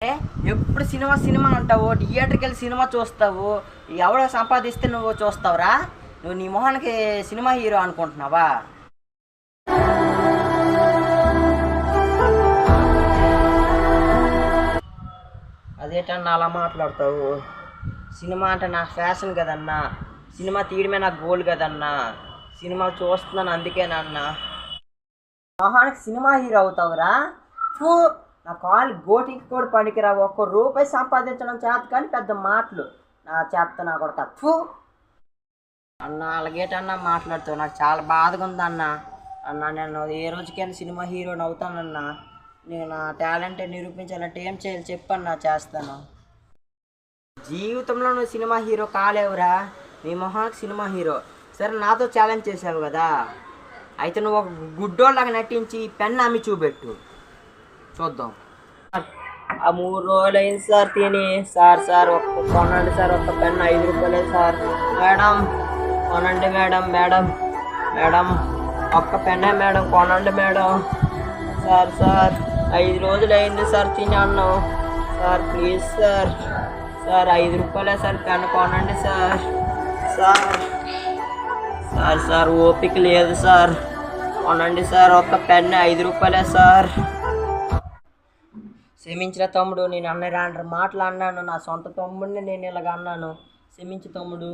ఎప్పుడు cinema cinema అంటావు, థియేటర్కి వెళ్ళి సినిమా చూస్తావు, ఎవడో సంపాదిస్తే నువ్వు చూస్తావురా? నువ్వు నీ మొహానికి సినిమా హీరో అనుకుంటున్నావా? అదేటన్నా అలా మాట్లాడతావు? సినిమా అంటే నాకు ఫ్యాషన్ కదన్నా, సినిమా తీయడమే నాకు గోల్ కదన్నా, సినిమాలు చూస్తున్నాను అందుకేనన్నా. మొహానికి సినిమా హీరో అవుతావురా? ఫూ, నా కాలు గోటికి కూడా పనికిరావు, ₹1 సంపాదించడం చేత కానీ పెద్ద మాటలు నా చేత నా కొడుక. ఫూ అన్న, అలాగేటన్నా మాట్లాడుతావు? నాకు చాలా బాధగా ఉందన్న. నేను ఏ రోజుకైనా సినిమా హీరోని అవుతానన్నా. నేను నా టాలెంట్ నిరూపించాలంటే ఏం చేయాలి చెప్పన్నా, చేస్తాను. జీవితంలో నువ్వు సినిమా హీరో కాలేవురా, నీ మొహానికి సినిమా హీరో. సరే, నాతో ఛాలెంజ్ చేసావు కదా, అయితే నువ్వు ఒక గుడ్డోళ్ళగా నటించి పెన్ను అమ్మి చూపెట్టు చూద్దాం. ఆ 3 రోజులు అయింది సార్ తిని. సార్ కొనండి సార్, ఒక్క పెన్ను ₹5 సార్. మేడం కొనండి మేడం. మేడం ఒక్క పెన్నే మేడం, కొనండి మేడం. సార్ 5 రోజులు అయింది సార్ తిని అన్నాం sir, please sir. ₹5 sir, pen కొనండి సార్. సార్ ఓపిక లేదు సార్, కొనండి సార్, ఒక్క పెన్ను ₹5 సార్. క్షమించిన తమ్ముడు, నేను అన్న మాటలు అన్నాను, నా సొంత తమ్ముడిని నేను ఇలాగ అన్నాను, క్షమించు తమ్ముడు.